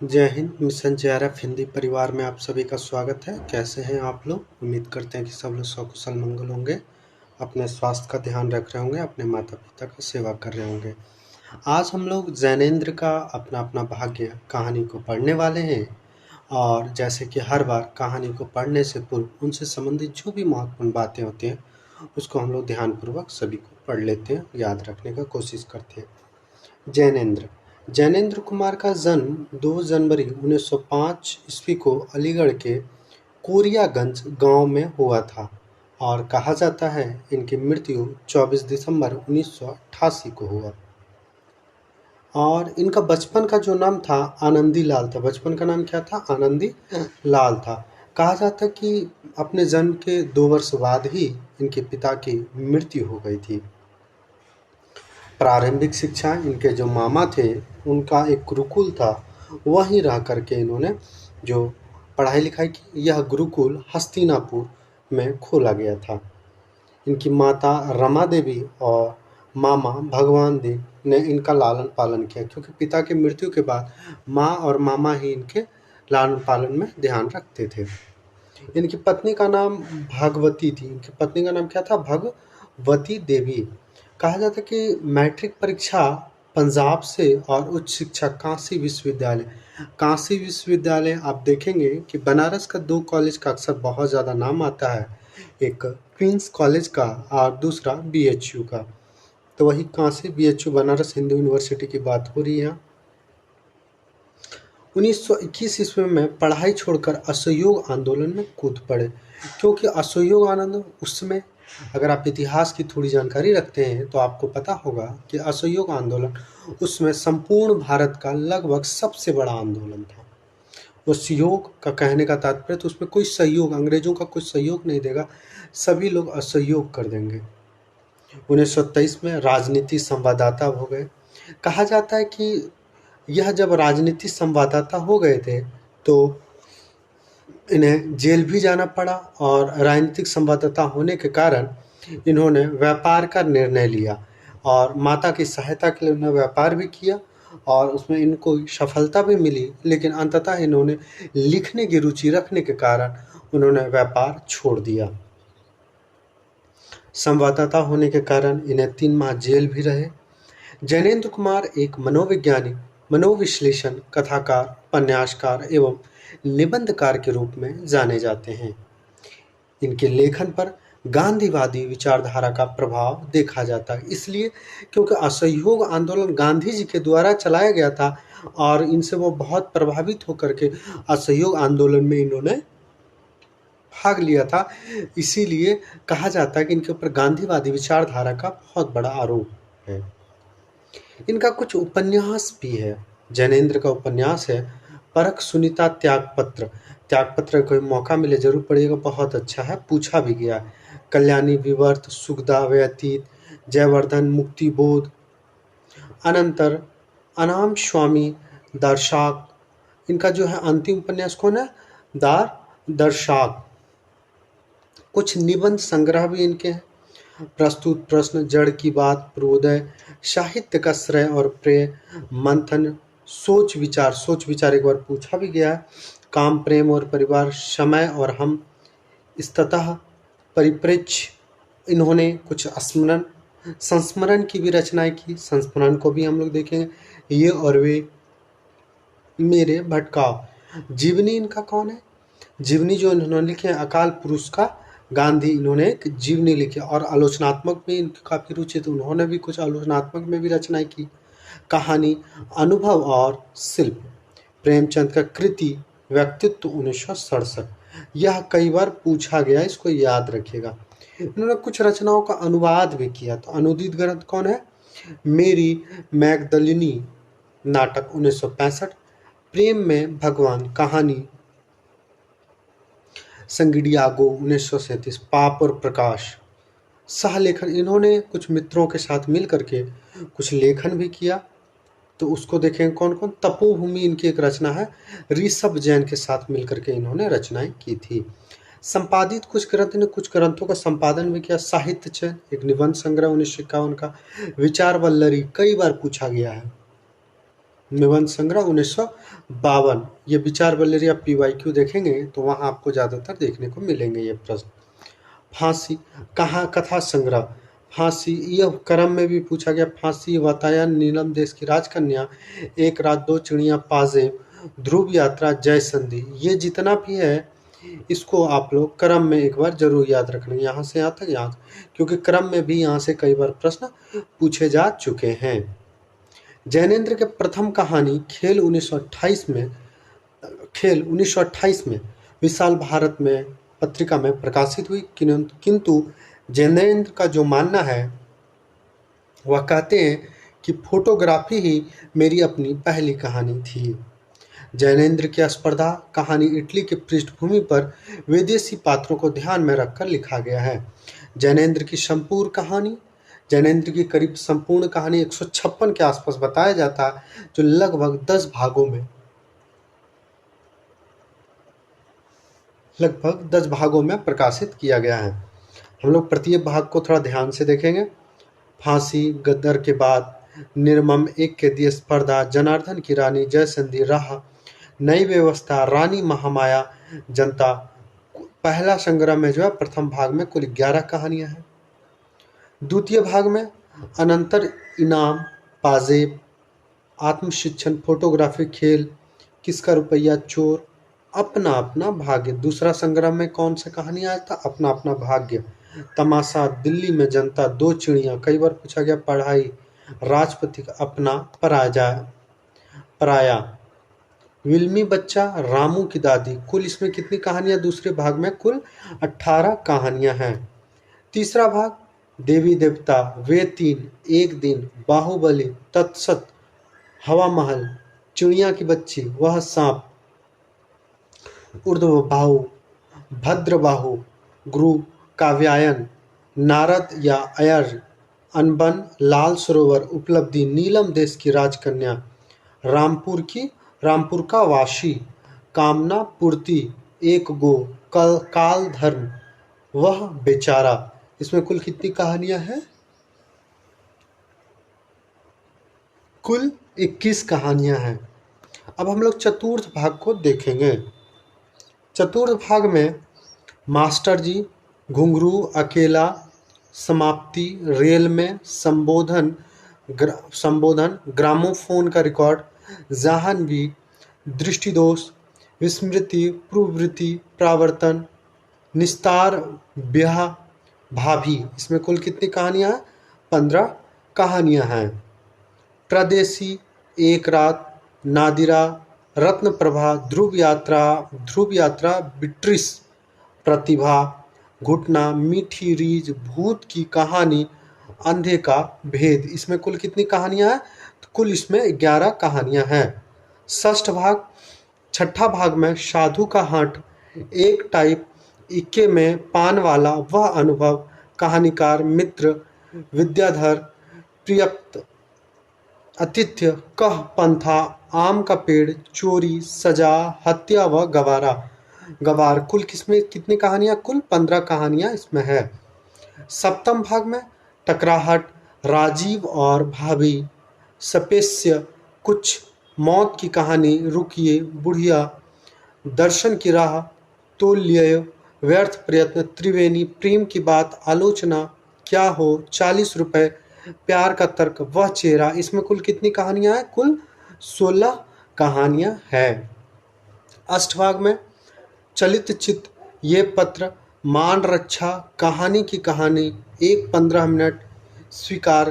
जय Hind. Mission JRF Hindi परिवार में आप सभी का स्वागत है। कैसे हैं आप लोग? उम्मीद करते हैं कि सब लोग सकुशल मंगल होंगे, अपने स्वास्थ्य का ध्यान रख रहे होंगे, अपने माता पिता का सेवा कर रहे होंगे। आज हम लोग जैनेन्द्र का अपना अपना भाग्य कहानी को पढ़ने वाले हैं। और जैसे कि हर बार कहानी को पढ़ने से पूर्व उनसे संबंधित जो भी महत्वपूर्ण बातें होती हैं उसको हम लोग ध्यानपूर्वक सभी को पढ़ लेते हैं, याद रखने का कोशिश करते हैं। जैनेन्द्र जैनेन्द्र कुमार का जन्म 2 जनवरी 1905 ईस्वी को अलीगढ़ के कोरियागंज गांव में हुआ था और कहा जाता है इनकी मृत्यु 24 दिसंबर 1988 को हुआ। और इनका बचपन का जो नाम था आनंदी लाल था। बचपन का नाम क्या था? आनंदी लाल था। कहा जाता है कि अपने जन्म के 2 वर्ष बाद ही इनके पिता की मृत्यु हो गई थी। प्रारंभिक शिक्षा इनके जो मामा थे उनका एक गुरुकुल था, वहीं रह करके इन्होंने जो पढ़ाई लिखाई की। यह गुरुकुल हस्तिनापुर में खोला गया था। इनकी माता रमा देवी और मामा भगवान देव ने इनका लालन पालन किया, क्योंकि पिता की मृत्यु के बाद माँ और मामा ही इनके लालन पालन में ध्यान रखते थे। इनकी पत्नी का नाम भगवती थी। इनकी पत्नी का नाम क्या था? भगवती देवी। कहा जाता है कि मैट्रिक परीक्षा पंजाब से और उच्च शिक्षा काशी विश्वविद्यालय आप देखेंगे कि बनारस का 2 कॉलेज का अक्सर बहुत ज़्यादा नाम आता है, एक क्वींस कॉलेज का और दूसरा बीएचयू का। तो वही काशी बीएचयू बनारस हिंदू यूनिवर्सिटी की बात हो रही है। 1921 ईस्वी में पढ़ाई छोड़कर असहयोग आंदोलन में कूद पड़े, क्योंकि असहयोग आंदोलन उस समय, अगर आप इतिहास की थोड़ी जानकारी रखते हैं तो आपको पता होगा कि असहयोग आंदोलन उसमें संपूर्ण भारत का लगभग सबसे बड़ा आंदोलन था। उस योग का कहने का तात्पर्य तो उसमें कोई सहयोग, अंग्रेजों का कोई सहयोग नहीं देगा, सभी लोग असहयोग कर देंगे। 1923 में राजनीति संवाददाता हो गए। कहा जाता है कि यह जब राजनीति संवाददाता हो गए थे तो इन्हें जेल भी जाना पड़ा, और राजनीतिक संवाददाता होने के कारण इन्होंने व्यापार का निर्णय लिया और माता की सहायता के लिए उन्होंने व्यापार भी किया और उसमें इनको सफलता भी मिली। लेकिन अंततः इन्होंने लिखने की रुचि रखने के कारण उन्होंने व्यापार छोड़ दिया। संवाददाता होने के कारण इन्हें 3 माह जेल भी रहे। जैनेन्द्र कुमार एक मनोवैज्ञानिक, मनोविश्लेषण, कथाकार, उपन्यासकार एवं निबंधकार के रूप में जाने जाते हैं। इनके लेखन पर गांधीवादी विचारधारा का प्रभाव देखा जाता है, इसलिए क्योंकि असहयोग आंदोलन गांधी जी के द्वारा चलाया गया था और इनसे वो बहुत प्रभावित होकर के असहयोग आंदोलन में इन्होंने भाग लिया था। इसीलिए कहा जाता है कि इनके ऊपर गांधीवादी विचारधारा का बहुत बड़ा आरोप है। इनका कुछ उपन्यास भी है। जैनेन्द्र का उपन्यास है परख सुनीता त्यागपत्र। त्यागपत्र कोई मौका मिले जरूर पढ़िएगा, बहुत अच्छा है, पूछा भी गया है। कल्याणी विवर्त, सुखदा व्यतीत, जयवर्धन मुक्तिबोध, अनंतर, अनाम स्वामी, दर्शाक। इनका जो है अंतिम उपन्यास कौन है? दर्शाक। कुछ निबंध संग्रह भी इनके हैं। प्रस्तुत प्रश्न, जड़ की बात, पूर्वोदय, साहित्य का श्रेय और प्रेय, मंथन, सोच विचार एक बार पूछा भी गया है। काम, प्रेम और परिवार, समय और हम, स्ततः, परिप्रेक्ष्य। इन्होंने कुछ संस्मरण की भी रचनाएं की। संस्मरण को भी हम लोग देखेंगे। ये और वे, मेरे भटकाव। जीवनी इनका कौन है? जीवनी जो इन्होंने लिखे हैं, अकाल पुरुष का गांधी, इन्होंने एक जीवनी लिखी और आलोचनात्मक में इनकी काफ़ी रुचि थी, उन्होंने भी कुछ आलोचनात्मक में भी रचनाएं की। कहानी, अनुभव और शिल्प, प्रेमचंद का कृति व्यक्तित्व 1967। यह कई बार पूछा गया, इसको याद रखिएगा। इन्होंने कुछ रचनाओं का अनुवाद भी किया। तो अनुदित ग्रंथ कौन है? मेरी मैगदलिनी नाटक 1965, प्रेम में भगवान कहानी संगिडियागो 1937, पाप और प्रकाश। सह लेखन, इन्होंने कुछ मित्रों के साथ मिल करके कुछ लेखन भी किया। तो उसको देखें कौन कौन। तपोभूमि इनकी एक रचना है, ऋषभ जैन के साथ मिलकर के इन्होंने रचनाएं की थी। संपादित कुछ ग्रंथ ने, कुछ ग्रंथों का संपादन भी किया। साहित्य चयन, एक निबंध संग्रह 1951 का। विचार वल्लरी, कई बार पूछा गया है। निबंध संग्रह 1952। ये विचार वलेरिया PYQ देखेंगे तो वहाँ आपको ज़्यादातर देखने को मिलेंगे ये प्रश्न। फांसी कहाँ कथा संग्रह फांसी, यह क्रम में भी पूछा गया। फांसी, वातायन, नीलम देश की राजकन्या, एक रात दो चिड़िया, पाजेब, ध्रुव यात्रा, जय संधि, ये जितना भी है इसको आप लोग क्रम में एक बार जरूर याद रखना, यहाँ से यहाँ तक याद, क्योंकि क्रम में भी यहाँ से कई बार प्रश्न पूछे जा चुके हैं। जैनेन्द्र के प्रथम कहानी खेल 1928 में विशाल भारत में पत्रिका में प्रकाशित हुई, किंतु जैनेन्द्र का जो मानना है वह कहते हैं कि फोटोग्राफी ही मेरी अपनी पहली कहानी थी। जैनेन्द्र की स्पर्धा कहानी इटली के पृष्ठभूमि पर विदेशी पात्रों को ध्यान में रखकर लिखा गया है। जैनेन्द्र की संपूर्ण कहानी, जैनेन्द्र की करीब संपूर्ण कहानी 156 के आसपास बताया जाता है, जो लगभग 10 भागों में प्रकाशित किया गया है। हम लोग प्रत्येक भाग को थोड़ा ध्यान से देखेंगे। फांसी, गद्दर के बाद, निर्मम, एक कैदी, स्पर्धा, जनार्दन की रानी, जय संधि, राह, नई व्यवस्था, रानी महामाया, जनता। पहला संग्रह में जो है प्रथम भाग में कुल 11 कहानियां हैं। द्वितीय भाग में अनंतर, इनाम, पाजेब, आत्मशिक्षण, फोटोग्राफी, खेल, किसका रुपया, चोर, अपना अपना भाग्य। दूसरा संग्रह में कौन सा कहानी आया था? अपना अपना भाग्य, तमाशा, दिल्ली में जनता, दो चिड़िया, कई बार पूछा गया, पढ़ाई, राजपति का अपना, पराया, विल्मी बच्चा, रामू की दादी। कुल इसमें कितनी कहानियां? दूसरे भाग में कुल 18 कहानियां हैं। तीसरा भाग, देवी देवता, वे तीन, एक दिन, बाहुबली, तत्सत, हवा महल, चिड़िया की बच्ची, वह सांप, ऊर्ध्वबाहु, भद्रबाहु, गुरु, काव्यायन, नारद या अयर्य, अनबन, लाल सरोवर, उपलब्धि, नीलम देश की राजकन्या, रामपुर का वासी, कामना पूर्ति, एक गो, काल धर्म, वह बेचारा। इसमें कुल कितनी कहानियां हैं? कुल 21 कहानियां हैं। अब हम लोग चतुर्थ भाग को देखेंगे। चतुर्थ भाग में मास्टर जी, घुंघरू, अकेला, समाप्ति, रेल में, संबोधन, ग्रामोफोन का रिकॉर्ड, जाह्नवी, दृष्टिदोष, विस्मृति, पूर्ववृत्ति, प्रावर्तन, निस्तार, ब्याह, भाभी। इसमें कुल कितनी कहानियां हैं? 15 कहानियां हैं। प्रदेशी, एक रात, नादिरा, रत्न प्रभा, ध्रुव यात्रा, बिट्रिस, प्रतिभा, घुटना, मीठी रीझ, भूत की कहानी, अंधे का भेद। इसमें कुल कितनी कहानियां हैं? तो कुल इसमें 11 कहानियां हैं। छठा भाग में साधु का हट, एक टाइप, इक्के में, पान वाला, वह अनुभव, कहानीकार, मित्र, विद्याधर, प्रियक्त, आतिथ्य, कह, पंथा, आम का पेड़, चोरी, सजा, हत्या व गवार। कुल किसमें कितनी कहानियां? कुल 15 कहानियां इसमें है। सप्तम भाग में टकराहट, राजीव और भाभी, सपेस्य, कुछ, मौत की कहानी, रुकिए, बुढ़िया, दर्शन की राह, तोल्य, व्यर्थ प्रयत्न, त्रिवेणी, प्रेम की बात, आलोचना, क्या हो, 40 रुपए, प्यार का तर्क, वह चेहरा। इसमें कुल कितनी कहानियां हैं? कुल 16 कहानियां हैं। अष्टभाग में चलित चित्त, ये पत्र, मान रक्षा, कहानी की कहानी, एक 15 मिनट, स्वीकार,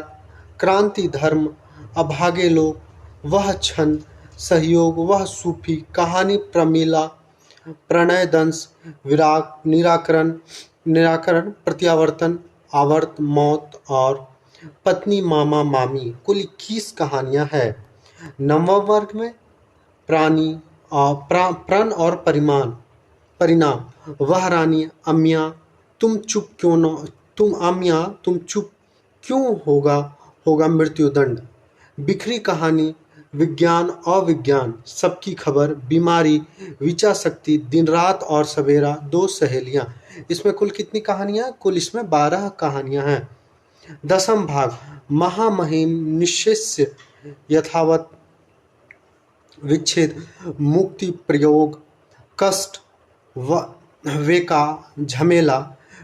क्रांति, धर्म, अभागे लोग, वह क्षण, सहयोग, वह सूफी, कहानी, प्रमीला, प्रणय दंश, विराग, निराकरण, प्रत्यावर्तन, आवर्त, मौत और पत्नी, मामा, मामी। कुल 21 कहानियां हैं। नवम वर्ग में प्रण और परिणाम, वह रानी, अमिया, तुम चुप क्यों होगा मृत्युदंड, बिखरी कहानी, विज्ञान अविज्ञान, सबकी खबर, बीमारी, विचा शक्ति, दिन रात और सवेरा, दो सहेलियां। इसमें कुल कितनी कहानियां? कुल इसमें 12 कहानियां हैं। दसम भाग, महामहिम, निश्चेष्य, यथावत, विच्छेद, मुक्ति, प्रयोग, कष्ट, वेका, झमेला,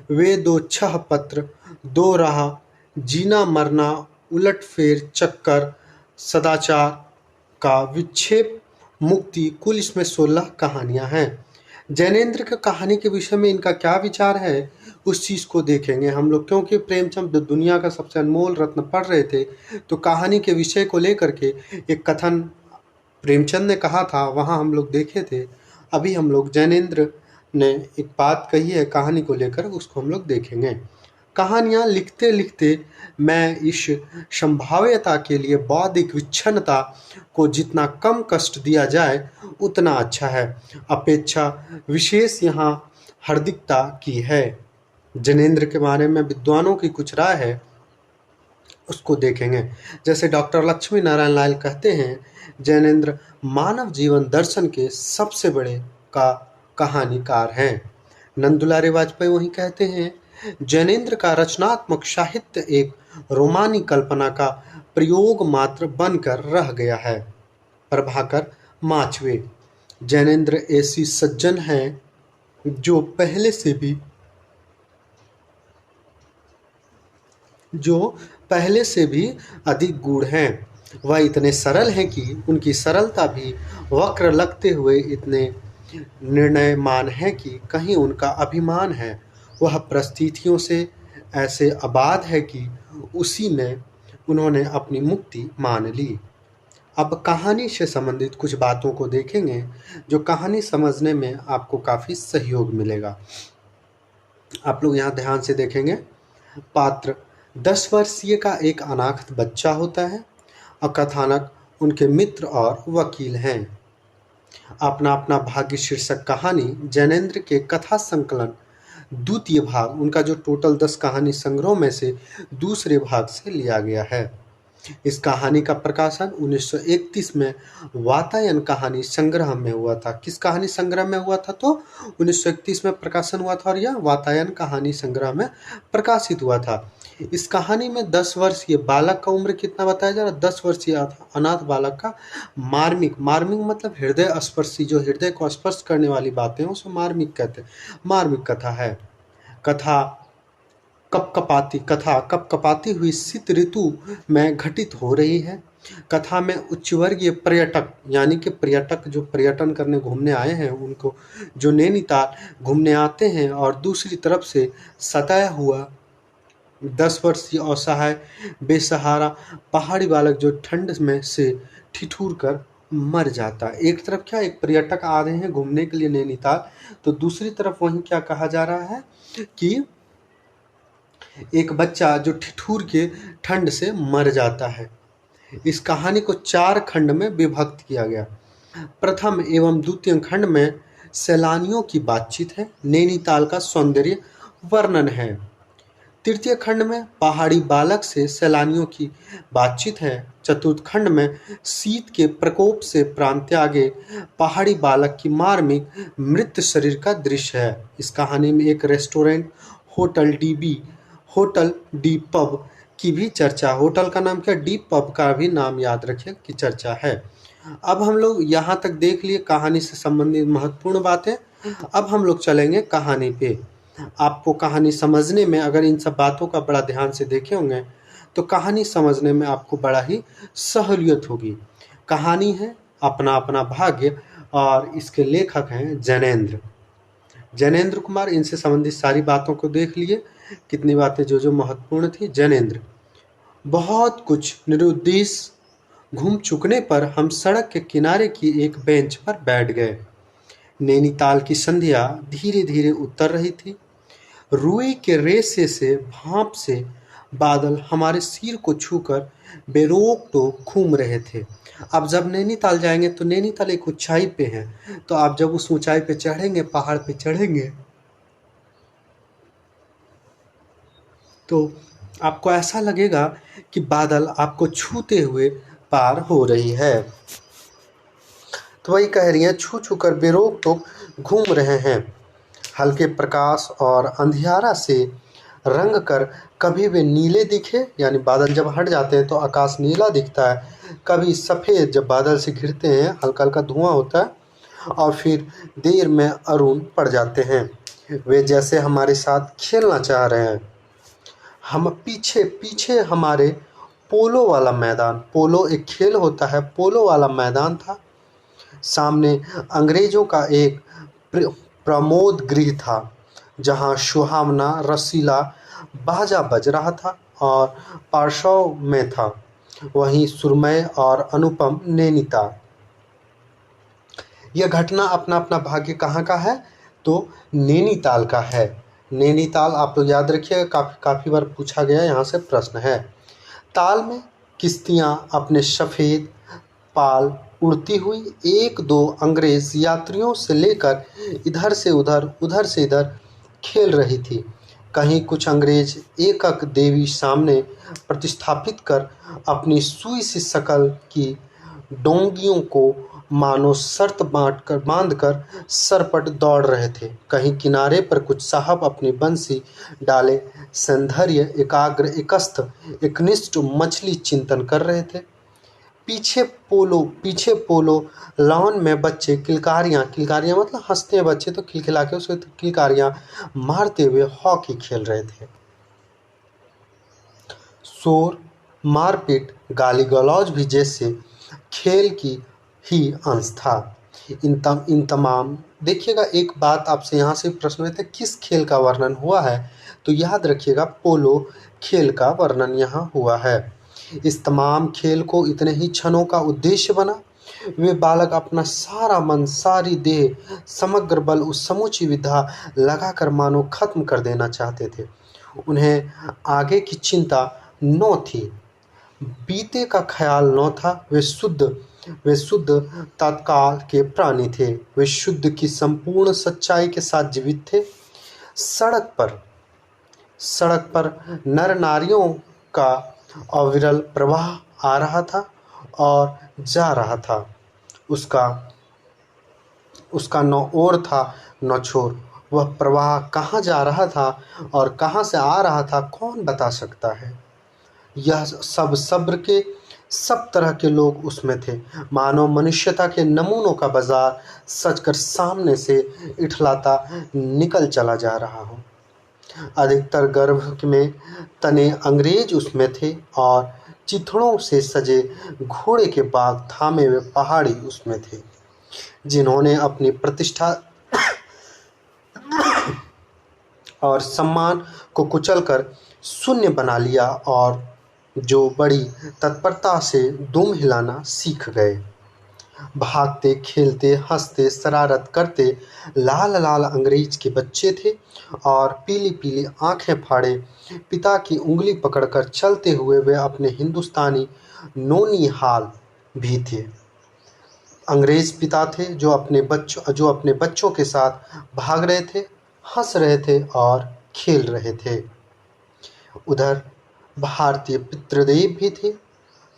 वे दो छह पत्र, दो राह, जीना मरना, उलटफेर, चक्कर, सदाचार का विक्षेप, मुक्ति, कुल इसमें 16 कहानियां हैं। जैनेंद्र की कहानी के विषय में इनका क्या विचार है उस चीज़ को देखेंगे हम लोग, क्योंकि प्रेमचंद दुनिया का सबसे अनमोल रत्न पढ़ रहे थे, तो कहानी के विषय को लेकर के एक कथन प्रेमचंद ने कहा था, वहाँ हम लोग देखे थे। अभी हम लोग जैनेंद्र ने एक बात कही है कहानी को लेकर, उसको हम लोग देखेंगे। कहानियाँ लिखते लिखते मैं इस संभाव्यता के लिए बौद्धिक विच्छिन्नता को जितना कम कष्ट दिया जाए उतना अच्छा है। अपेक्षा विशेष यहाँ हार्दिकता की है। जैनेंद्र के बारे में विद्वानों की कुछ राय है, उसको देखेंगे। जैसे डॉक्टर लक्ष्मी नारायण लाल कहते हैं, जैनेंद्र मानव जीवन दर्शन के सबसे बड़े कहानीकार हैं। नंदुलारे वाजपेयी वही कहते हैं, जैनेंद्र का रचनात्मक साहित्य एक रोमानी कल्पना का प्रयोग मात्र बनकर रह गया है। प्रभाकर माचवे, जैनेंद्र ऐसी सज्जन हैं जो पहले से भी अधिक गूढ़ हैं। वह इतने सरल हैं कि उनकी सरलता भी वक्र लगते हुए इतने निर्णयमान है कि कहीं उनका अभिमान है। वह परिस्थितियों से ऐसे आबाद है कि उन्होंने अपनी मुक्ति मान ली। अब कहानी से संबंधित कुछ बातों को देखेंगे जो कहानी समझने में आपको काफ़ी सहयोग मिलेगा। आप लोग यहाँ ध्यान से देखेंगे। पात्र 10 वर्षीय का एक अनाथ बच्चा होता है और कथानक उनके मित्र और वकील हैं। अपना अपना भाग्य शीर्षक कहानी जैनेंद्र के कथा संकलन द्वितीय भाग, उनका जो टोटल 10 कहानी संग्रह में से दूसरे भाग से लिया गया है। इस कहानी का प्रकाशन 1931 में वातायन कहानी संग्रह में हुआ था। किस कहानी संग्रह में हुआ था? तो 1931 में प्रकाशन हुआ था और यह वातायन कहानी संग्रह में प्रकाशित हुआ था। इस कहानी में 10 वर्षीय बालक का उम्र कितना बताया जा रहा है? 10 वर्षीय अनाथ बालक का मार्मिक मतलब हृदय स्पर्शी, जो हृदय को स्पर्श करने वाली बातें उसे मार्मिक कहते हैं। मार्मिक कथा है। कथा कपकपाती हुई शीत ऋतु में घटित हो रही है। कथा में उच्चवर्गीय पर्यटक, यानी कि पर्यटक जो पर्यटन करने घूमने आए हैं, उनको जो नैनीताल घूमने आते हैं, और दूसरी तरफ से सताया हुआ 10 वर्षीय असहाय बेसहारा पहाड़ी बालक जो ठंड में से ठिठुर कर मर जाता है। एक तरफ क्या, एक पर्यटक आ रहे हैं घूमने के लिए नैनीताल, तो दूसरी तरफ वहीं क्या कहा जा रहा है कि एक बच्चा जो ठिठुर के ठंड से मर जाता है। इस कहानी को 4 खंड में विभक्त किया गया। प्रथम एवं द्वितीय खंड में सैलानियों की बातचीत है, नैनीताल का सौंदर्य वर्णन है। तृतीय खंड में पहाड़ी बालक से सैलानियों की बातचीत है। चतुर्थ खंड में शीत के प्रकोप से प्राण त्यागे पहाड़ी बालक की मार्मिक मृत शरीर का दृश्य है। इस कहानी में एक रेस्टोरेंट होटल डी पब की भी चर्चा, होटल का नाम क्या, डी पब का भी नाम याद रखें कि चर्चा है। अब हम लोग यहाँ तक देख लिए कहानी से संबंधित महत्वपूर्ण बातें। अब हम लोग चलेंगे कहानी पे। आपको कहानी समझने में, अगर इन सब बातों का बड़ा ध्यान से देखे होंगे तो कहानी समझने में आपको बड़ा ही सहूलियत होगी। कहानी है अपना अपना भाग्य और इसके लेखक हैं जैनेंद्र कुमार। इनसे संबंधित सारी बातों को देख लिए, कितनी बातें जो महत्वपूर्ण थी। जैनेंद्र, बहुत कुछ निरुद्देश्य घूम चुकने पर हम सड़क के किनारे की एक बेंच पर बैठ गए। नैनीताल की संध्या धीरे धीरे उतर रही थी। रुई के रेशे से भाप से बादल हमारे सिर को छूकर बेरोक टोक घूम रहे थे। अब जब नैनीताल जाएंगे तो नैनीताल एक ऊंचाई पे है, तो आप जब उस ऊंचाई पे चढ़ेंगे, पहाड़ पे चढ़ेंगे, तो आपको ऐसा लगेगा कि बादल आपको छूते हुए पार हो रही है। तो वही कह रही है, छू छू कर बेरोक टोक घूम रहे हैं। हल्के प्रकाश और अंधियारा से रंग कर कभी वे नीले दिखे, यानी बादल जब हट जाते हैं तो आकाश नीला दिखता है, कभी सफ़ेद जब बादल से घिरते हैं हल्का हल्का धुआं होता है, और फिर देर में अरुण पड़ जाते हैं। वे जैसे हमारे साथ खेलना चाह रहे हैं। हम पीछे पीछे हमारे पोलो वाला मैदान, पोलो एक खेल होता है, पोलो वाला मैदान था। सामने अंग्रेजों का एक प्रमोद गृह था, जहां सुहावना रसीला बाजा बज रहा था और पार्श्व में था वहीं सुरमय और अनुपम नैनीताल। यह घटना अपना अपना भाग्य कहाँ का है, तो नैनीताल का है। नैनीताल आप लोग याद रखिएगा, काफ़ी बार पूछा गया यहाँ से प्रश्न है। ताल में किश्तियाँ अपने सफ़ेद पाल उड़ती हुई एक दो अंग्रेज यात्रियों से लेकर इधर से इधर खेल रही थी। कहीं कुछ अंग्रेज एकक देवी सामने प्रतिस्थापित कर अपनी सुई सी शकल की डोंगियों को मानो शर्त बांधकर सरपट दौड़ रहे थे। कहीं किनारे पर कुछ साहब अपनी बंसी डाले सौंदर्य एकाग्र एकनिष्ठ मछली चिंतन कर रहे थे। पीछे पोलो लॉन में बच्चे किलकारियाँ मतलब हंसते हैं बच्चे तो खिलखिला के उसे किलकारियाँ मारते हुए हॉकी खेल रहे थे। शोर मारपीट गाली गलौज भी जैसे खेल की ही अंश था। इन तमाम देखिएगा, एक बात आपसे यहाँ से प्रश्न में था किस खेल का वर्णन हुआ है, तो याद रखिएगा पोलो खेल का वर्णन यहाँ हुआ है। इस तमाम खेल को इतने ही क्षणों का उद्देश्य बना। वे बालक अपना सारा मन सारी देह समग्र बल उस समूची विधा लगाकर मानो खत्म कर देना चाहते थे। उन्हें आगे की चिंता न थी, बीते का ख्याल न था। वे शुद्ध तत्काल के प्राणी थे। वे शुद्ध की संपूर्ण सच्चाई के साथ जीवित थे। सड़क पर नर नारियों का अविरल प्रवाह आ रहा था और जा रहा था। उसका न ओर था न छोर। वह प्रवाह कहाँ जा रहा था और कहाँ से आ रहा था, कौन बता सकता है। यह सब सब्र के सब तरह के लोग उसमें थे। मानव मनुष्यता के नमूनों का बाजार सजकर सामने से इठलाता निकल चला जा रहा हो। अधिकतर गर्भ में तने अंग्रेज उसमें थे और चिथड़ों से सजे घोड़े के बाग थामे हुए पहाड़ी उसमें थे, जिन्होंने अपनी प्रतिष्ठा और सम्मान को कुचलकर शून्य बना लिया और जो बड़ी तत्परता से दुम हिलाना सीख गए। भागते खेलते हंसते शरारत करते लाल लाल अंग्रेज के बच्चे थे और पीली पीली आंखें फाड़े पिता की उंगली पकड़कर चलते हुए वे अपने हिंदुस्तानी नौनिहाल भी थे। अंग्रेज पिता थे जो अपने बच्चों के साथ भाग रहे थे, हंस रहे थे और खेल रहे थे। उधर भारतीय पितृदेव भी थे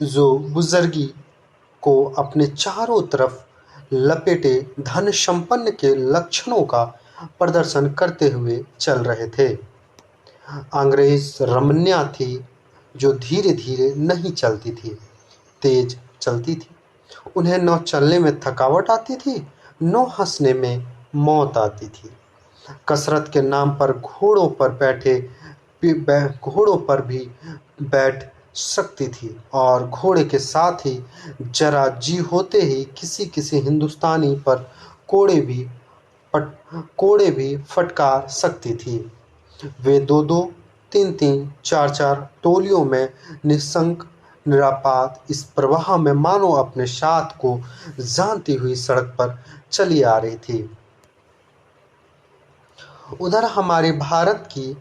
जो बुजुर्गी को अपने चारों तरफ लपेटे धन संपन्न के लक्षणों का प्रदर्शन करते हुए चल रहे थे। अंग्रेज रमण्या थी जो धीरे धीरे नहीं चलती थी, तेज चलती थी। उन्हें न चलने में थकावट आती थी, न हंसने में मौत आती थी। कसरत के नाम पर घोड़ों पर भी बैठ सकती थी और घोड़े के साथ ही जरा जी होते ही किसी किसी हिंदुस्तानी पर कोड़े भी फटकार सकती थी। वे दो दो तीन तीन चार चार टोलियों में निसंक निरापाद इस प्रवाह में मानो अपने साथ को जानती हुई सड़क पर चली आ रही थी। उधर हमारे भारत की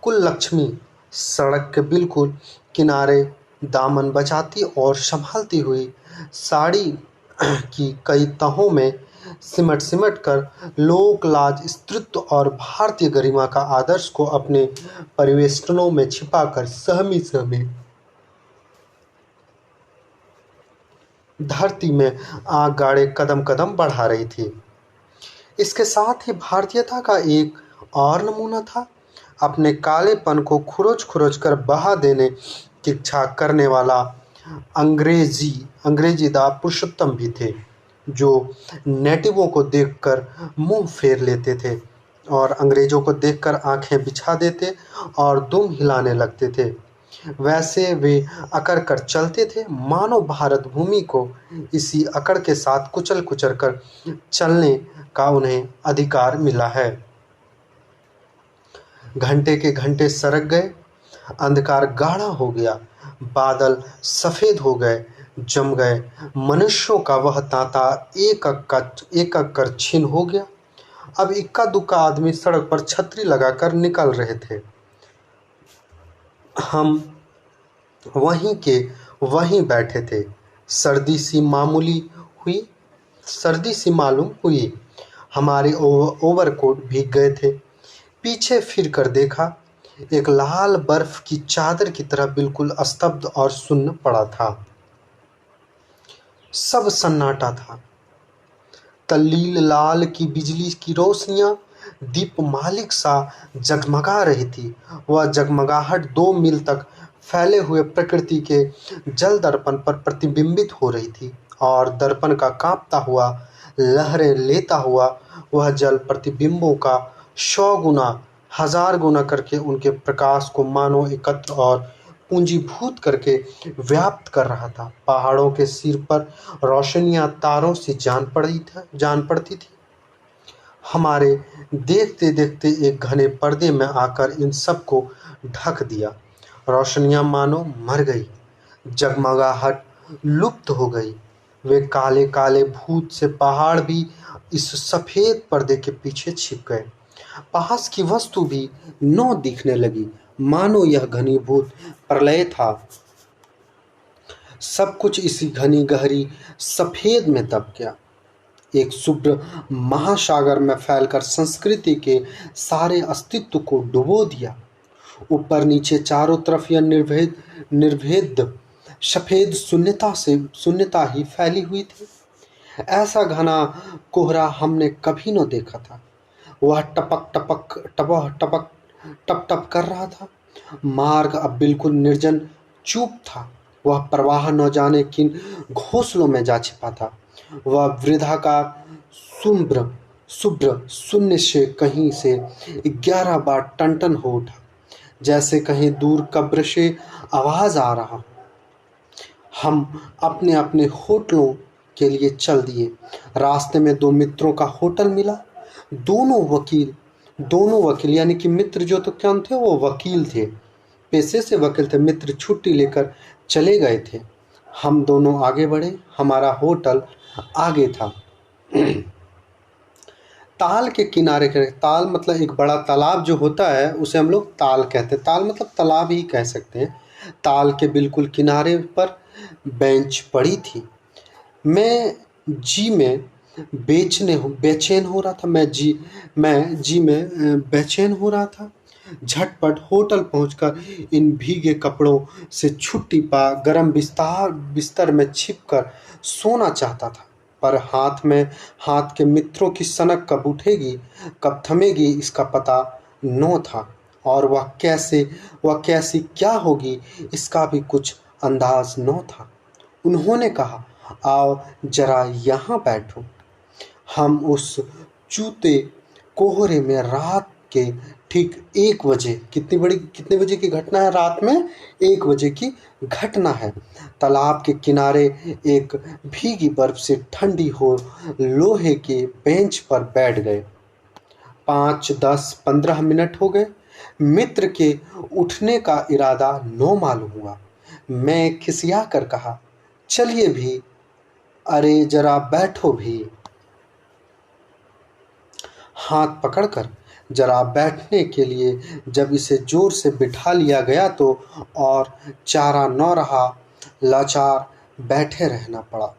कुल लक्ष्मी सड़क के बिल्कुल किनारे दामन बचाती और संभालती हुई साड़ी की कई तहों में सिमट कर लोक लाज स्त्रीत्व और भारतीय गरिमा का आदर्श को अपने परिवेष्टनों में छिपाकर सहमी सहमी धरती में आग गाड़े कदम कदम बढ़ा रही थी। इसके साथ ही भारतीयता का एक और नमूना था। अपने कालेपन को खुरच-खुरच कर बहा देने की इच्छा करने वाला अंग्रेज़ीदा पुरुषोत्तम भी थे, जो नेटिवों को देखकर मुँह फेर लेते थे और अंग्रेज़ों को देखकर आँखें बिछा देते और दुम हिलाने लगते थे। वैसे वे अकड़ कर चलते थे, मानो भारत भूमि को इसी अकड़ के साथ कुचल-कुचल कर चलने का उन्हें अधिकार मिला है। घंटे के घंटे सरक गए, अंधकार गाढ़ा हो गया, बादल सफ़ेद हो गए, जम गए, मनुष्यों का वह तांता एक-एक कर छीन हो गया। अब इक्का-दुक्का आदमी सड़क पर छतरी लगाकर निकल रहे थे। हम वहीं के वहीं बैठे थे। सर्दी सी मालूम हुई। हमारे ओवरकोट भीग गए थे। पीछे फिर कर देखा, एक लाल बर्फ की चादर की तरह बिल्कुल स्तब्ध और सुन्न पड़ा था। सब सन्नाटा था। तल्लील लाल की बिजली की रोशनियां दीपमालिक सा जगमगा रही थी। वह जगमगाहट 2 मील तक फैले हुए प्रकृति के जल दर्पण पर प्रतिबिंबित हो रही थी और दर्पण का कांपता हुआ, लहरें लेता हुआ वह जल प्रतिबिंबों का 100 गुना, 1000 गुना करके उनके प्रकाश को मानो एकत्र और पूंजीभूत करके व्याप्त कर रहा था। पहाड़ों के सिर पर रोशनियां तारों से जान पड़ती थी। हमारे देखते देखते एक घने पर्दे में आकर इन सब को ढक दिया। रोशनियां मानो मर गई, जगमगाहट लुप्त हो गई। वे काले काले भूत से पहाड़ भी इस सफेद पर्दे के पीछे छिप गए। पास की वस्तु भी न दिखने लगी, मानो यह घनीभूत प्रलय था। सब कुछ इसी घनी गहरी सफेद में दब गया, एक शुभ्र महासागर में फैलकर संस्कृति के सारे अस्तित्व को डुबो दिया। ऊपर नीचे चारों तरफ यह निर्भेद सफेद शून्यता ही फैली हुई थी। ऐसा घना कोहरा हमने कभी न देखा था। वह टप टप कर रहा था। मार्ग अब बिल्कुल निर्जन चुप था। वह प्रवाह न जाने किन घोंसलों में जा छिपा था। वह वृद्धाकार शुभ्र शून्य से कहीं से 11 बार टन हो उठा, जैसे कहीं दूर कब्र से आवाज आ रहा हो। हम अपने अपने होटलों के लिए चल दिए। रास्ते में 2 मित्रों का होटल मिला। दोनों वकील यानी कि मित्र जो तो क्या थे, वो वकील थे, पेशे से वकील थे। मित्र छुट्टी लेकर चले गए थे। हम दोनों आगे बढ़े। हमारा होटल आगे था। ताल के किनारे ताल मतलब एक बड़ा तालाब जो होता है उसे हम लोग ताल कहते हैं। ताल मतलब तालाब ही कह सकते हैं। ताल के बिल्कुल किनारे पर बेंच पड़ी थी। मैं जी में बेचैन हो रहा था। मैं जी में बेचैन हो रहा था। झटपट होटल पहुंचकर इन भीगे कपड़ों से छुट्टी पा गरम बिस्तर में छिपकर सोना चाहता था, पर हाथ के मित्रों की सनक कब उठेगी, कब थमेगी, इसका पता न था। और वह कैसी क्या होगी, इसका भी कुछ अंदाज न था। उन्होंने कहा, आओ जरा यहाँ बैठो। हम उस चूते कोहरे में रात के ठीक 1 बजे, कितने बजे की घटना है? रात में 1 बजे की घटना है। तालाब के किनारे एक भीगी बर्फ से ठंडी हो लोहे के बेंच पर बैठ गए। 5, 10, 15 मिनट हो गए। मित्र के उठने का इरादा न मालूम हुआ। मैं खिसिया कर कहा, चलिए भी, अरे जरा बैठो भी। हाथ पकड़कर जरा बैठने के लिए जब इसे जोर से बिठा लिया गया तो और चारा न रहा, लाचार बैठे रहना पड़ा।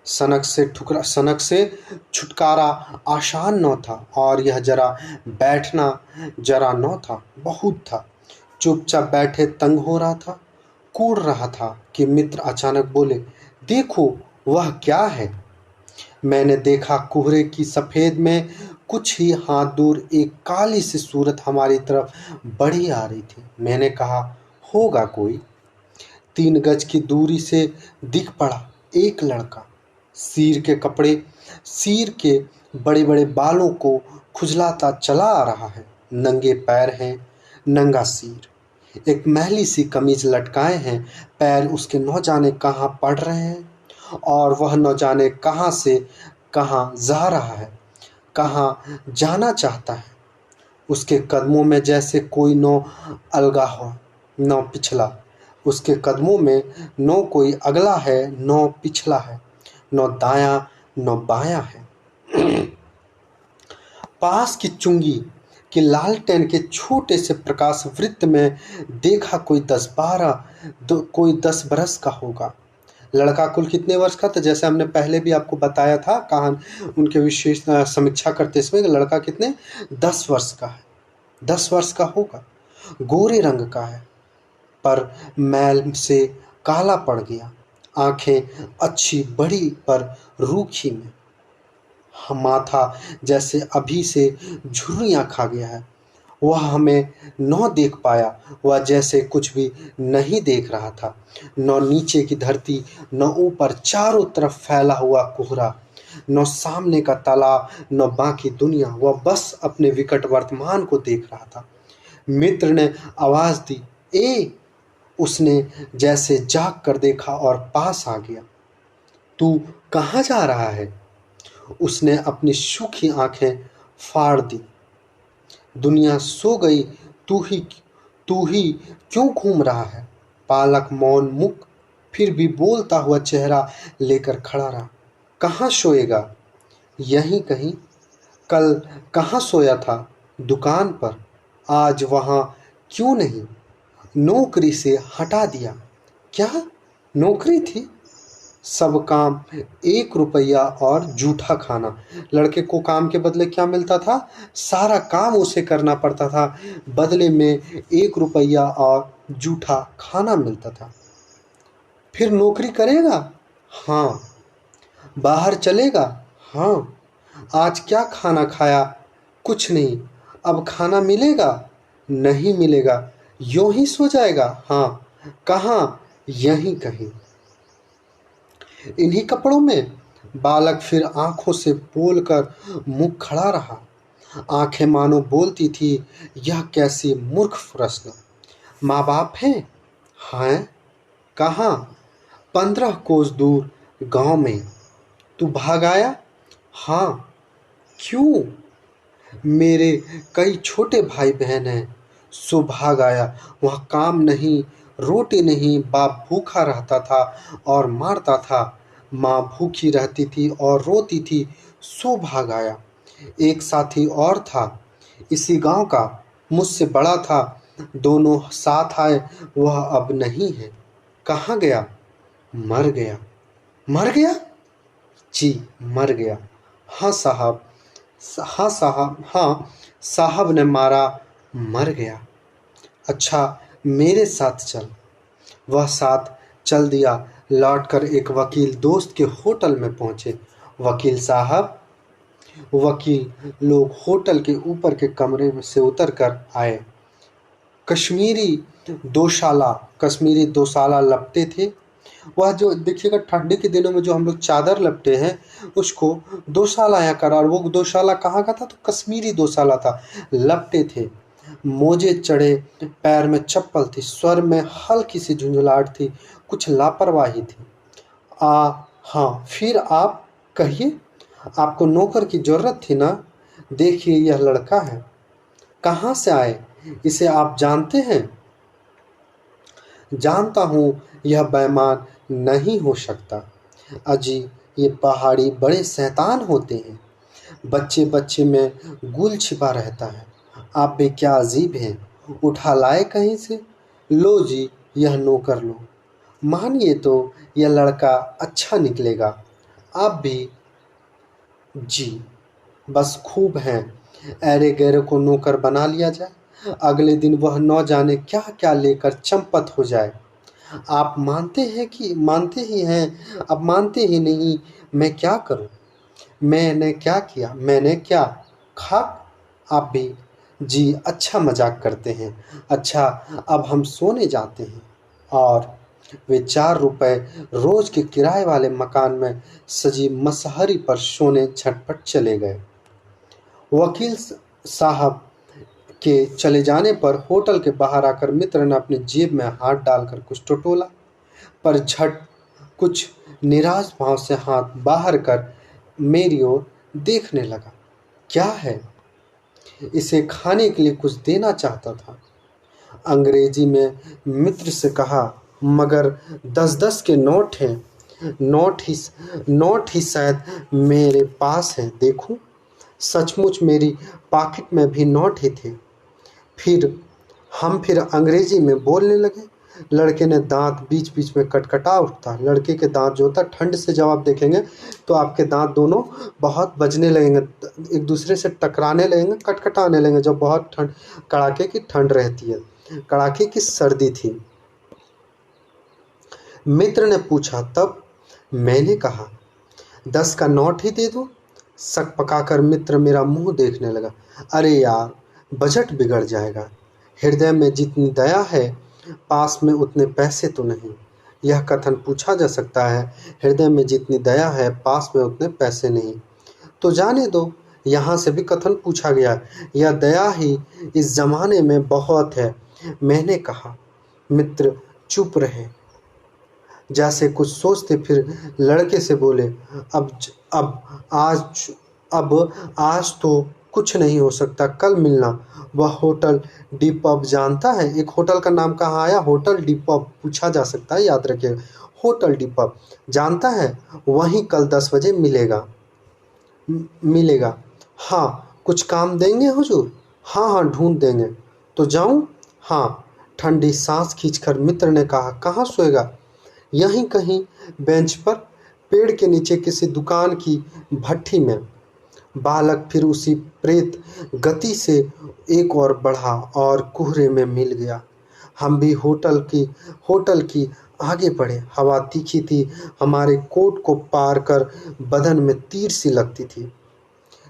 सनक से छुटकारा आसान न था और यह जरा बैठना जरा न था, बहुत था। चुपचाप बैठे तंग हो रहा था, कूड़ रहा था कि मित्र अचानक बोले, देखो वह क्या है। मैंने देखा, कोहरे की सफेद में कुछ ही हाथ दूर एक काली सी सूरत हमारी तरफ बढ़ी आ रही थी। मैंने कहा, होगा कोई। 3 गज की दूरी से दिख पड़ा एक लड़का। सिर के बड़े बड़े बालों को खुजलाता चला आ रहा है। नंगे पैर हैं, नंगा सिर, एक मैली सी कमीज लटकाए हैं। पैर उसके न जाने कहाँ पड़ रहे हैं और वह न जाने कहाँ से कहाँ जा रहा है, कहाँ जाना चाहता है। उसके कदमों में जैसे कोई न अलगा हो न पिछला। उसके कदमों में न कोई अगला है न पिछला है, न दायां न बायां है। पास की चुंगी के लालटेन के छोटे से प्रकाश वृत्त में देखा कोई 10 बरस का होगा। लड़का कुल कितने वर्ष का था? जैसे हमने पहले भी आपको बताया था उनके विशेष समीक्षा करते समय लड़का कितने 10 वर्ष का है। 10 वर्ष का होगा, गोरे रंग का है, पर मैल से काला पड़ गया। आंखें अच्छी बड़ी पर रूखी में, माथा जैसे अभी से झुर्रियां खा गया है। वह हमें न देख पाया, वह जैसे कुछ भी नहीं देख रहा था। न नीचे की धरती, न ऊपर चारों तरफ फैला हुआ कोहरा, न सामने का तालाब, न बाकी दुनिया। वह बस अपने विकट वर्तमान को देख रहा था। मित्र ने आवाज दी, ए। उसने जैसे जाग कर देखा और पास आ गया। तू कहाँ जा रहा है? उसने अपनी सूखी आंखें फाड़ दी। दुनिया सो गई, तू ही क्यों घूम रहा है? बालक मौन मुख फिर भी बोलता हुआ चेहरा लेकर खड़ा रहा। कहाँ सोएगा? यहीं कहीं। कल कहाँ सोया था? दुकान पर। आज वहां क्यों नहीं? नौकरी से हटा दिया। क्या नौकरी थी? सब काम 1 रुपया और जूठा खाना। लड़के को काम के बदले क्या मिलता था? सारा काम उसे करना पड़ता था, बदले में 1 रुपया और जूठा खाना मिलता था। फिर नौकरी करेगा? हाँ। बाहर चलेगा? हाँ। आज क्या खाना खाया? कुछ नहीं। अब खाना मिलेगा? नहीं मिलेगा। यूं ही सो जाएगा? हाँ। कहाँ? यहीं कहीं। इन्हीं कपड़ों में? बालक फिर आंखों से बोलकर मुंह खड़ा रहा। आंखें मानो बोलती थी, यह कैसी मूर्ख प्रश्न। माँ बाप हैं? हैं। कहाँ? 15 कोस दूर गांव में। तू भाग आया? हाँ। क्यों? मेरे कई छोटे भाई बहन हैं, सो भाग आया। वहाँ काम नहीं, रोटी नहीं, बाप भूखा रहता था और मारता था। माँ भूखी रहती थी और रोती थी, सो भाग आया। एक साथी और था, इसी गांव का, मुझसे बड़ा था। दोनों साथ आए, वह अब नहीं है। कहाँ गया? मर गया। मर गया? जी, मर गया। हाँ साहब। हाँ साहब, हाँ साहब ने मारा, मर गया। अच्छा, मेरे साथ चल। वह साथ चल दिया। लौटकर एक वकील दोस्त के होटल में पहुंचे। वकील साहब। वकील लोग होटल के ऊपर के कमरे से उतर कर आए। कश्मीरी दोशाला लपटे थे। वह जो देखिएगा, ठंडी के दिनों में जो हम लोग चादर लपटे हैं उसको दोशाला यहाँ करा, और वो दोशाला कहाँ का था? तो कश्मीरी दोशाला था। लपटे थे, मोजे चढ़े, पैर में चप्पल थी, स्वर में हल्की सी झुंझलाहट थी, कुछ लापरवाही थी। हाँ, फिर आप कहिए। आपको नौकर की जरूरत थी ना? देखिए, यह लड़का है। कहाँ से आए? इसे आप जानते हैं? जानता हूँ, यह बेईमान नहीं हो सकता। अजी, ये पहाड़ी बड़े शैतान होते हैं। बच्चे बच्चे में गुल छिपा रहता है। आप भी क्या अजीब हैं। उठा लाए कहीं से। लो जी, यह नौकर लो। मानिए तो यह लड़का अच्छा निकलेगा। आप भी। जी, बस खूब हैं। ऐरे गैरे को नौकर बना लिया जाए, अगले दिन वह न जाने क्या क्या लेकर चंपत हो जाए। आप मानते ही हैं, अब मानते ही नहीं। मैं क्या करूं? मैंने क्या किया? मैंने क्या खाक आप भी जी अच्छा मजाक करते हैं। अच्छा, अब हम सोने जाते हैं। और वे 4 रुपए रोज के किराए वाले मकान में सजी मसहरी पर सोने झटपट चले गए। वकील साहब के चले जाने पर होटल के बाहर आकर मित्र ने अपनी जेब में हाथ डालकर कुछ टटोला, पर झट कुछ निराश भाव से हाथ बाहर कर मेरी ओर देखने लगा। क्या है? इसे खाने के लिए कुछ देना चाहता था। अंग्रेजी में मित्र से कहा, मगर 10-10 के नोट हैं। नोट ही शायद मेरे पास है, देखूं। सचमुच मेरी पॉकेट में भी नोट ही थे। फिर अंग्रेजी में बोलने लगे। लड़के ने दांत बीच बीच में कटकटा उठता। लड़के के दांत जो होता है, ठंड से जब आप देखेंगे तो आपके दांत दोनों बहुत बजने लगेंगे, एक दूसरे से टकराने लगेंगे, कटकटाने लगेंगे जब बहुत ठंड, कड़ाके की ठंड रहती है, कड़ाके की सर्दी थी। मित्र ने पूछा, तब? मैंने कहा, 10 का नोट ही दे दो। शक पकाकर मित्र मेरा मुंह देखने लगा। अरे यार, बजट बिगड़ जाएगा। हृदय में जितनी दया है, पास में उतने पैसे तो नहीं। यह कथन पूछा जा सकता है, हृदय में जितनी दया है, पास में उतने पैसे नहीं। तो जाने दो, यहाँ से भी कथन पूछा गया। यह दया ही इस जमाने में बहुत है, मैंने कहा। मित्र चुप रहे, जैसे कुछ सोचते, फिर लड़के से बोले, आज आज तो कुछ नहीं हो सकता, कल मिलना। वह होटल डी पब जानता है? एक होटल का नाम कहाँ आया? होटल डी पब पूछा जा सकता है, याद रखिएगा। होटल डी पब जानता है? वहीं कल 10 बजे मिलेगा। हाँ, कुछ काम देंगे हुजूर? हाँ हाँ, ढूंढ देंगे। तो जाऊं? हाँ। ठंडी सांस खींचकर मित्र ने कहा, कहाँ सोएगा? यहीं कहीं बेंच पर, पेड़ के नीचे किसी दुकान की भट्ठी में। बालक फिर उसी प्रेत गति से एक और बढ़ा और कुहरे में मिल गया। हम भी होटल की आगे बढ़े। हवा तीखी थी, हमारे कोट को पार कर बदन में तीर सी लगती थी।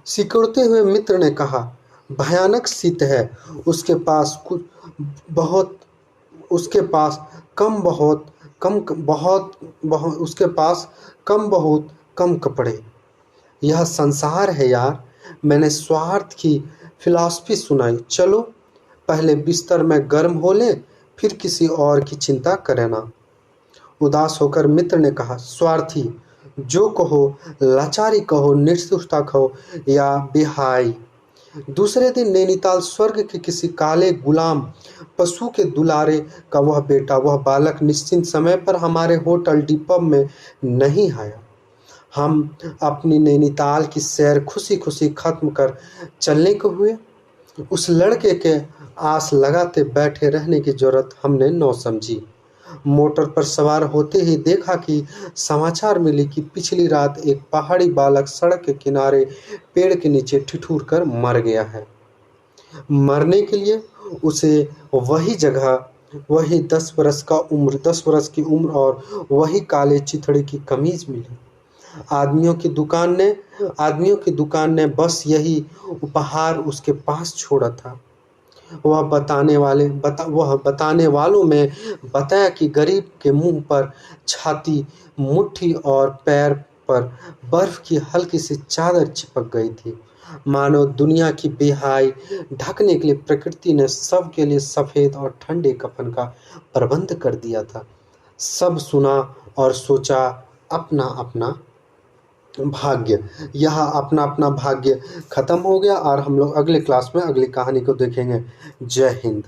सिकुड़ते हुए मित्र ने कहा, भयानक शीत है। उसके पास कुछ बहुत उसके पास कम बहुत कम बहुत बहुत उसके पास कम बहुत कम कपड़े। यह संसार है यार। मैंने स्वार्थ की फिलॉसफी सुनाई। चलो पहले बिस्तर में गर्म हो ले, फिर किसी और की चिंता करना। उदास होकर मित्र ने कहा, स्वार्थी जो कहो, लाचारी कहो, निर्दोषता कहो या बेहाई। दूसरे दिन नैनीताल स्वर्ग के किसी काले गुलाम पशु के दुलारे का वह बेटा, वह बालक निश्चित समय पर हमारे होटल डी पब में नहीं आया। हम अपनी नैनीताल की सैर खुशी खुशी खत्म कर चलने को हुए। उस लड़के के आस लगाते बैठे रहने की जरूरत हमने न समझी। मोटर पर सवार होते ही देखा कि समाचार मिली कि पिछली रात एक पहाड़ी बालक सड़क के किनारे पेड़ के नीचे ठिठुर कर मर गया है। मरने के लिए उसे वही जगह, वही 10 वर्ष की उम्र और वही काले चिथड़े की कमीज मिली। आदमियों की दुकान ने बस यही उपहार उसके पास छोड़ा था। वह बताने वालों में बताया कि गरीब के मुंह पर, छाती, मुट्ठी और पैर पर बर्फ की हल्की सी चादर चिपक गई थी। मानो दुनिया की बेहाई ढकने के लिए प्रकृति ने सबके लिए सफेद और ठंडे कफन का प्रबंध कर दिया था। सब सुना और सोचा, अपना अपना भाग्य। यह अपना अपना भाग्य खत्म हो गया और हम लोग अगले क्लास में अगली कहानी को देखेंगे। जय हिंद।